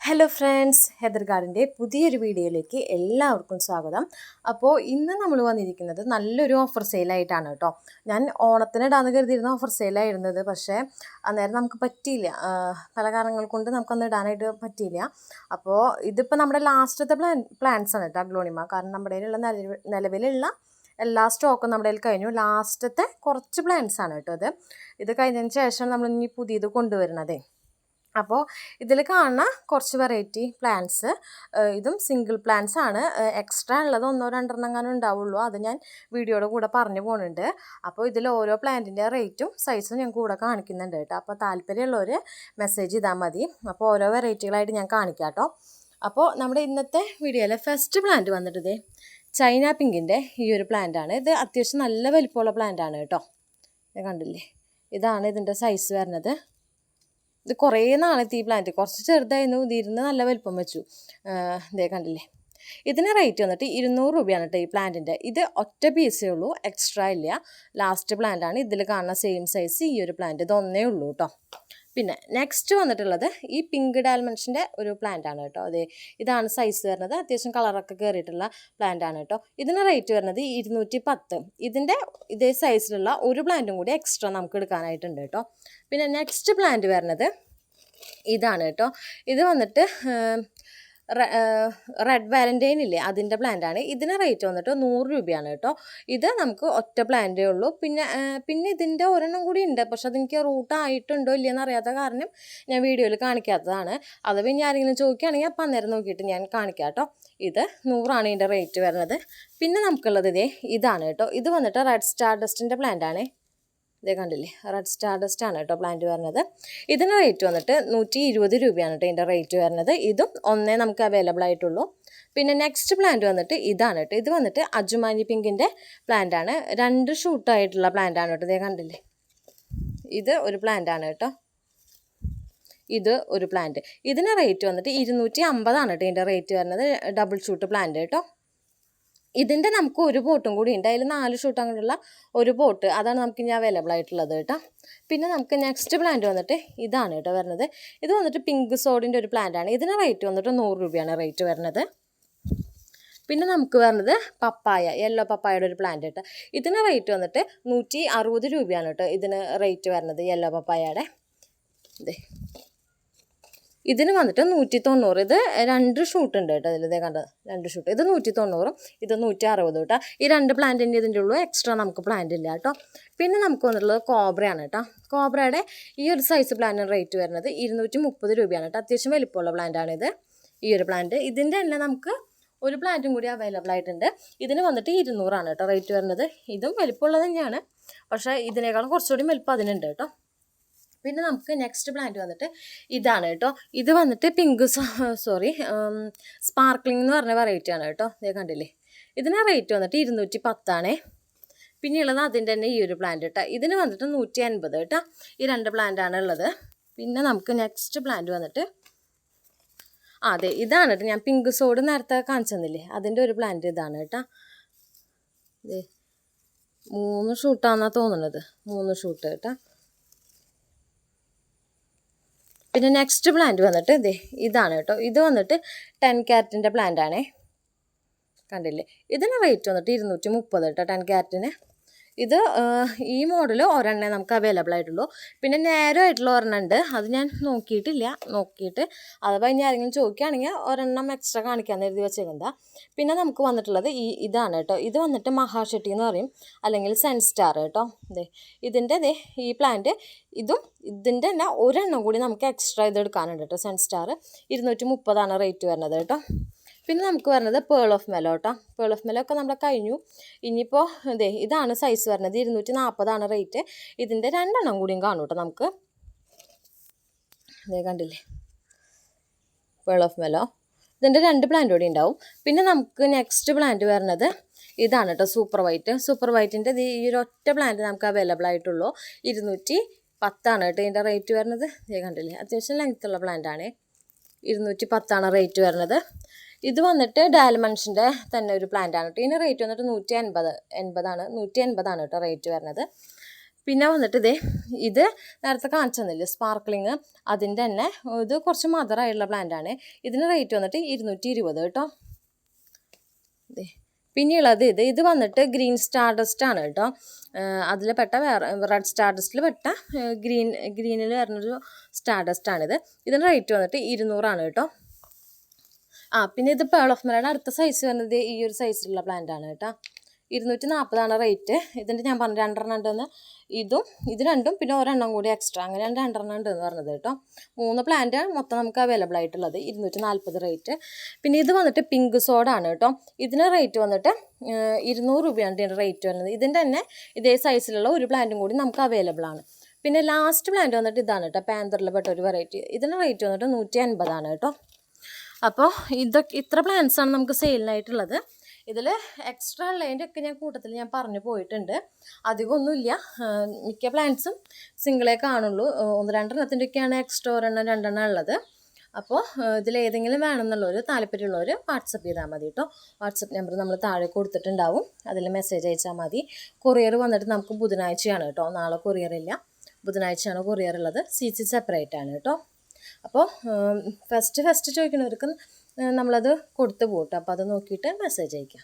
Hello friends, Heather ഗാർഡൻ്റെ പുതിയൊരു വീഡിയോയിലേക്ക് എല്ലാവർക്കും സ്വാഗതം. അപ്പോൾ ഇന്ന് നമ്മൾ വന്നിരിക്കുന്നത് നല്ലൊരു ഓഫർ സെയിലായിട്ടാണ് കേട്ടോ. ഞാൻ ഓണത്തിനിടാന്ന് കരുതിയിരുന്ന ഓഫർ സെയിലായിരുന്നത്, പക്ഷേ അന്നേരം നമുക്ക് പറ്റിയില്ല. പല കാരണങ്ങൾ കൊണ്ട് നമുക്കൊന്നും ഇടാനായിട്ട് പറ്റിയില്ല. അപ്പോൾ ഇതിപ്പോൾ നമ്മുടെ ലാസ്റ്റത്തെ പ്ലാന്റ്സ് ആണ് കേട്ടോ, അഗ്ലോണിമ. കാരണം നമ്മുടെ കയ്യിലുള്ള നിലവിലുള്ള എല്ലാ സ്റ്റോക്കും നമ്മുടെ കയ്യിൽ കഴിഞ്ഞു. ലാസ്റ്റത്തെ കുറച്ച് പ്ലാന്റ്സ് ആണ് കേട്ടോ ഇത് കഴിഞ്ഞതിന് ശേഷം നമ്മൾ ഇനി പുതിയത് കൊണ്ടുവരുന്നതേ. അപ്പോൾ ഇതിൽ കാണുന്ന കുറച്ച് വെറൈറ്റി പ്ലാന്റ്സ്, ഇതും സിംഗിൾ പ്ലാന്റ്സ് ആണ്. എക്സ്ട്രാ ഉള്ളത് ഒന്നോ രണ്ടെണ്ണം എങ്ങാനും ഉണ്ടാവുള്ളൂ. അത് ഞാൻ വീഡിയോയുടെ കൂടെ പറഞ്ഞു പോകുന്നുണ്ട്. അപ്പോൾ ഇതിൽ ഓരോ പ്ലാന്റിൻ്റെ റേറ്റും സൈസും ഞാൻ കൂടെ കാണിക്കുന്നുണ്ട് കേട്ടോ. അപ്പോൾ താല്പര്യമുള്ളവർ മെസ്സേജ് ചെയ്താൽ മതി. അപ്പോൾ ഓരോ വെറൈറ്റികളായിട്ട് ഞാൻ കാണിക്കാം കേട്ടോ. അപ്പോൾ നമ്മുടെ ഇന്നത്തെ വീഡിയോയിലെ ഫസ്റ്റ് പ്ലാന്റ് വന്നിട്ട് ചൈന പിങ്കിൻ്റെ ഈ ഒരു പ്ലാന്റ് ആണ്. ഇത് അത്യാവശ്യം നല്ല വലിപ്പമുള്ള പ്ലാന്റ് ആണ് കേട്ടോ. കണ്ടില്ലേ, ഇതാണ് ഇതിൻ്റെ സൈസ് വരുന്നത്. ഇത് കുറേ നാളത്തെ ഈ പ്ലാന്റ്, കുറച്ച് ചെറുതായിരുന്നു, ഇതിരുന്ന് നല്ല വലിപ്പം വെച്ചു. ഇതേ കണ്ടില്ലേ. ഇതിന് റേറ്റ് വന്നിട്ട് 200 രൂപയാണ് കേട്ടോ ഈ പ്ലാന്റിൻ്റെ. ഇത് ഒറ്റ പീസേ ഉള്ളൂ, എക്സ്ട്രാ ഇല്ല. ലാസ്റ്റ് പ്ലാന്റാണ്. ഇതിൽ കാണുന്ന സെയിം സൈസ് ഈ ഒരു പ്ലാന്റ്, ഇതൊന്നേ ഉള്ളൂ കേട്ടോ. പിന്നെ നെക്സ്റ്റ് വന്നിട്ടുള്ളത് ഈ പിങ്ക് ഡാൽമൻഷൻ്റെ ഒരു പ്ലാന്റ് ആണ് കേട്ടോ. അതെ, ഇതാണ് സൈസ് വരുന്നത്. അത്യാവശ്യം കളറൊക്കെ കയറിയിട്ടുള്ള പ്ലാന്റ് ആണ് കേട്ടോ. ഇതിന് റേറ്റ് വരുന്നത് 210. ഇതിൻ്റെ ഇതേ സൈസിലുള്ള ഒരു പ്ലാന്റും കൂടി എക്സ്ട്രാ നമുക്ക് എടുക്കാനായിട്ടുണ്ട് കേട്ടോ. പിന്നെ നെക്സ്റ്റ് പ്ലാന്റ് വരുന്നത് ഇതാണ് കേട്ടോ. ഇത് വന്നിട്ട് റെഡ് വാലന്റൈൻ ഇല്ലേ, അതിൻ്റെ പ്ലാന്റാണ്. ഇതിന് റേറ്റ് വന്നിട്ട് 100 രൂപയാണ് കേട്ടോ. ഇത് നമുക്ക് ഒറ്റ പ്ലാന്റേ ഉള്ളൂ. പിന്നെ ഇതിൻ്റെ ഒരെണ്ണം കൂടി ഉണ്ട്, പക്ഷെ അതെനിക്ക് റൂട്ടായിട്ടുണ്ടോ ഇല്ലയെന്ന് അറിയാത്ത കാരണം ഞാൻ വീഡിയോയിൽ കാണിക്കാത്തതാണ്. അത് പിന്നെ ആരെങ്കിലും ചോദിക്കുകയാണെങ്കിൽ അപ്പം അന്നേരം നോക്കിയിട്ട് ഞാൻ കാണിക്കാം കേട്ടോ. ഇത് 100 ഇതിൻ്റെ റേറ്റ് വരുന്നത്. പിന്നെ നമുക്കുള്ളത് ഇതാണ് കേട്ടോ. ഇത് വന്നിട്ട് റെഡ് സ്റ്റാർ ഡസ്റ്റിൻ്റെ പ്ലാന്റാണ്. ഇതേ കണ്ടില്ലേ, റെഡ് സ്റ്റാർ ഡസ്റ്റ് ആണ് കേട്ടോ പ്ലാന്റ് വരുന്നത്. ഇതിന് റേറ്റ് വന്നിട്ട് 120 രൂപയാണ് കേട്ടോ ഇതിൻ്റെ റേറ്റ് വരുന്നത്. ഇതും ഒന്നേ നമുക്ക് അവൈലബിൾ ആയിട്ടുള്ളൂ. പിന്നെ നെക്സ്റ്റ് പ്ലാന്റ് വന്നിട്ട് ഇതാണ് കേട്ടോ. ഇത് വന്നിട്ട് അജുമാനി പിങ്കിൻ്റെ പ്ലാന്റ് ആണ്. 2 ഷൂട്ടായിട്ടുള്ള പ്ലാന്റ് ആണ് കേട്ടോ. ഇതേ കണ്ടില്ലേ, ഇത് ഒരു പ്ലാന്റ് ആണ് കേട്ടോ. ഇത് ഒരു പ്ലാന്റ്. ഇതിന് റേറ്റ് വന്നിട്ട് 250 ആണ് കേട്ടോ ഇതിൻ്റെ റേറ്റ് വരുന്നത്. ഡബിൾ ഷൂട്ട് പ്ലാന്റ് കേട്ടോ. ഇതിൻ്റെ നമുക്ക് ഒരു പോട്ടും കൂടി ഉണ്ട്. അതിൽ 4 ഷൂട്ട് അങ്ങനെയുള്ള ഒരു പോട്ട്, അതാണ് നമുക്ക് ഇനി അവൈലബിൾ ആയിട്ടുള്ളത് കേട്ടോ. പിന്നെ നമുക്ക് നെക്സ്റ്റ് പ്ലാന്റ് വന്നിട്ട് ഇതാണ് കേട്ടോ വരുന്നത്. ഇത് വന്നിട്ട് പിങ്ക് സോഡിൻ്റെ ഒരു പ്ലാന്റ് ആണ്. ഇതിന് റേറ്റ് വന്നിട്ട് 100 രൂപയാണ് റേറ്റ് വരുന്നത്. പിന്നെ നമുക്ക് വരുന്നത് പപ്പായ, യെല്ലോ പപ്പായയുടെ ഒരു പ്ലാന്റ് കേട്ടോ. ഇതിന് റേറ്റ് വന്നിട്ട് 160 രൂപയാണ് കേട്ടോ ഇതിന് റേറ്റ് വരുന്നത്, യെല്ലോ പപ്പായയുടെ. ഇതിന് വന്നിട്ട് 190. ഇത് 2 ഷൂട്ട് ഉണ്ട് കേട്ടോ. ഇതിൽ കണ്ടത് 2 ഷൂട്ട്. ഇത് 190, ഇത് 160 കേട്ടോ. ഈ 2 പ്ലാന്റിൻ്റെ ഇതിൻ്റെ ഉള്ളൂ, എക്സ്ട്രാ നമുക്ക് പ്ലാന്റ് ഇല്ല കേട്ടോ. പിന്നെ നമുക്ക് വന്നിട്ടുള്ളത് കോബ്രയാണ് കേട്ടോ. കോബ്രയുടെ ഈ ഒരു സൈസ് പ്ലാന്റിന് റേറ്റ് വരുന്നത് 230 രൂപയാണ് കേട്ടോ. അത്യാവശ്യം വലിപ്പമുള്ള പ്ലാന്റാണിത്, ഈ ഒരു പ്ലാന്റ്. ഇതിൻ്റെ തന്നെ നമുക്ക് ഒരു പ്ലാന്റും കൂടി അവൈലബിൾ ആയിട്ടുണ്ട്. ഇതിന് വന്നിട്ട് 200 കേട്ടോ റേറ്റ് വരുന്നത്. ഇതും വലിപ്പമുള്ളത് തന്നെയാണ്, പക്ഷേ ഇതിനേക്കാളും കുറച്ചുകൂടി വലിപ്പം അതിനുണ്ട് കേട്ടോ. പിന്നെ നമുക്ക് നെക്സ്റ്റ് പ്ലാന്റ് വന്നിട്ട് ഇതാണ് കേട്ടോ. ഇത് വന്നിട്ട് സ്പാർക്ലിംഗ് എന്ന് പറഞ്ഞ വെറൈറ്റി ആണ് കേട്ടോ. ഇതേ കണ്ടില്ലേ, ഇതിന് റേറ്റ് വന്നിട്ട് 210 പിന്നെയുള്ളത് അതിൻ്റെ തന്നെ ഈ ഒരു പ്ലാന്റ് കേട്ടോ. ഇതിന് വന്നിട്ട് 150 കേട്ടോ. ഈ 2 പ്ലാന്റാണ് ഉള്ളത്. പിന്നെ നമുക്ക് നെക്സ്റ്റ് പ്ലാന്റ് വന്നിട്ട് അതെ, ഇതാണ് കേട്ടോ. ഞാൻ പിങ്ക് സോഡ് നേരത്തെ കാണിച്ചു തന്നില്ലേ, അതിൻ്റെ ഒരു പ്ലാന്റ് ഇതാണ് കേട്ടോ. ഇതേ 3 ഷൂട്ടാണെന്നാണ് തോന്നുന്നത്, 3 ഷൂട്ട് കേട്ടോ. പിന്നെ നെക്സ്റ്റ് പ്ലാന്റ് വന്നിട്ട് ഇതാണ് കേട്ടോ. ഇത് വന്നിട്ട് 10 ക്യാരറ്റിൻ്റെ പ്ലാന്റ് ആണേ. കണ്ടില്ലേ, ഇതിന് റേറ്റ് വന്നിട്ട് 230 കേട്ടോ 10 ക്യാരറ്റിന്. ഇത് ഈ മോഡൽ ഒരെണ്ണേ നമുക്ക് അവൈലബിൾ ആയിട്ടുള്ളൂ. പിന്നെ നേരെ ആയിട്ടുള്ള ഒരെണ്ണം ഉണ്ട്, അത് ഞാൻ നോക്കിയിട്ടില്ല. നോക്കിയിട്ട് അത് കഴിഞ്ഞ് ആരെങ്കിലും ചോദിക്കുകയാണെങ്കിൽ ഒരെണ്ണം എക്സ്ട്രാ കാണിക്കാമെന്ന് എഴുതി വെച്ചേക്കുന്നതാ. പിന്നെ നമുക്ക് വന്നിട്ടുള്ളത് ഇതാണ് കേട്ടോ. ഇത് വന്നിട്ട് മഹാഷെട്ടി എന്ന് പറയും, അല്ലെങ്കിൽ സെൻസ്റ്റാർ കേട്ടോ. ഇതിൻ്റെ ഈ പ്ലാന്റ്, ഇതിൻ്റെ തന്നെ ഒരെണ്ണം കൂടി നമുക്ക് എക്സ്ട്രാ ഇത് എടുക്കാനുണ്ട് കേട്ടോ. സെൻസ്റ്റാർ 230 റേറ്റ് വരുന്നത് കേട്ടോ. പിന്നെ നമുക്ക് വരുന്നത് പേൾ ഓഫ് മെലോ കേട്ടോ. പേൾ ഓഫ് മെലോ ഒക്കെ നമ്മളെ കഴിഞ്ഞു. ഇനിയിപ്പോൾ ഇതാണ് സൈസ് വരുന്നത്, 240 റേറ്റ്. ഇതിൻ്റെ 2 എണ്ണം കൂടിയും കാണും കേട്ടോ നമുക്ക്. കണ്ടില്ലേ, പേൾ ഓഫ് മെലോ. ഇതിൻ്റെ 2 പ്ലാന്റ് കൂടി ഉണ്ടാവും. പിന്നെ നമുക്ക് നെക്സ്റ്റ് പ്ലാന്റ് വരുന്നത് ഇതാണ് കേട്ടോ, സൂപ്പർ വൈറ്റ്. സൂപ്പർ വൈറ്റിൻ്റെ ഈ ഒരു ഒറ്റ പ്ലാന്റ് നമുക്ക് അവൈലബിൾ ആയിട്ടുള്ളൂ. 210 കേട്ടോ ഇതിൻ്റെ റേറ്റ് വരുന്നത്. കണ്ടില്ലേ, അത്യാവശ്യം ലെങ്ത്തുള്ള പ്ലാന്റ് ആണ്. 210 റേറ്റ് വരുന്നത്. ഇത് വന്നിട്ട് ഡാൽമൻഷിൻ്റെ തന്നെ ഒരു പ്ലാന്റ് ആണ് കേട്ടോ. ഇതിന് റേറ്റ് വന്നിട്ട് 180 കേട്ടോ റേറ്റ് വരുന്നത്. പിന്നെ വന്നിട്ട് ഇത് നേരത്തെ കാണിച്ചു തന്നില്ലേ സ്പാർക്ലിങ്, അതിൻ്റെ തന്നെ ഇത് കുറച്ച് മദറായിട്ടുള്ള പ്ലാന്റാണ്. ഇതിന് റേറ്റ് വന്നിട്ട് 220 കേട്ടോ. പിന്നെയുള്ളത് ഇത് വന്നിട്ട് ഗ്രീൻ സ്റ്റാർഡസ്റ്റ് ആണ് കേട്ടോ. അതിൽ പെട്ട വേറെ റെഡ് സ്റ്റാർഡസ്റ്റിൽ പെട്ട ഗ്രീനിൽ വരുന്നൊരു സ്റ്റാർഡസ്റ്റ് ആണിത്. ഇതിന് റേറ്റ് വന്നിട്ട് 200 കേട്ടോ. പിന്നെ ഇത് പേൾ ഓഫ് മെലയുടെ അടുത്ത സൈസ് വരുന്നത് ഈ ഒരു സൈസിലുള്ള പ്ലാന്റ് ആണ് കേട്ടോ. 240 റേറ്റ്. ഇതിൻ്റെ ഞാൻ പറഞ്ഞു 2 ഉണ്ടെന്ന്. ഇത് രണ്ടും പിന്നെ ഒരെണ്ണം കൂടി എക്സ്ട്രാ, അങ്ങനെ 2 ഉണ്ടെന്ന് പറഞ്ഞത് കേട്ടോ. 3 പ്ലാന്റ് മൊത്തം നമുക്ക് അവൈലബിൾ ആയിട്ടുള്ളത്. 240 റേറ്റ്. പിന്നെ ഇത് വന്നിട്ട് പിങ്ക് സോഡ ആണ് കേട്ടോ. ഇതിന് റേറ്റ് വന്നിട്ട് 200 രൂപയാണ് ഇതിൻ്റെ റേറ്റ് വരുന്നത്. ഇതിൻ്റെ തന്നെ ഇതേ സൈസിലുള്ള ഒരു പ്ലാന്റും കൂടി നമുക്ക് അവൈലബിൾ ആണ്. പിന്നെ ലാസ്റ്റ് പ്ലാന്റ് വന്നിട്ട് ഇതാണ് കേട്ടോ, പാന്തറിൽ പെട്ട ഒരു വെറൈറ്റി. ഇതിൻ്റെ റേറ്റ് വന്നിട്ട് 150 കേട്ടോ. അപ്പോൾ ഇത്ര പ്ലാന്റ്സാണ് നമുക്ക് സെയിലിനായിട്ടുള്ളത്. ഇതിൽ എക്സ്ട്രാ ഉള്ളതിൻ്റെ ഒക്കെ കൂട്ടത്തിൽ ഞാൻ പറഞ്ഞു പോയിട്ടുണ്ട്. അധികമൊന്നുമില്ല, മിക്ക പ്ലാന്റ്സും സിംഗിളേ കാണുള്ളൂ. 1-2 എക്സ്ട്രാ 1-2 ഉള്ളത്. അപ്പോൾ ഇതിലേതെങ്കിലും വേണമെന്നുള്ളവർ, താല്പര്യമുള്ളവർ വാട്സപ്പ് ചെയ്താൽ മതി കേട്ടോ. വാട്സപ്പ് നമ്പർ നമ്മൾ താഴെ കൊടുത്തിട്ടുണ്ടാവും, അതിൽ മെസ്സേജ് അയച്ചാൽ മതി. കൊറിയർ വന്നിട്ട് നമുക്ക് ബുധനാഴ്ചയാണ് കേട്ടോ. നാളെ കൊറിയറില്ല, ബുധനാഴ്ചയാണ് കൊറിയർ ഉള്ളത്. CC സെപ്പറേറ്റ് ആണ് കേട്ടോ. അപ്പോൾ ഫസ്റ്റ് ചോദിക്കുന്നവർക്ക് നമ്മളത് കൊടുത്തു പോകട്ടോ. അപ്പോൾ അത് നോക്കിയിട്ട് മെസ്സേജ് അയക്കാം.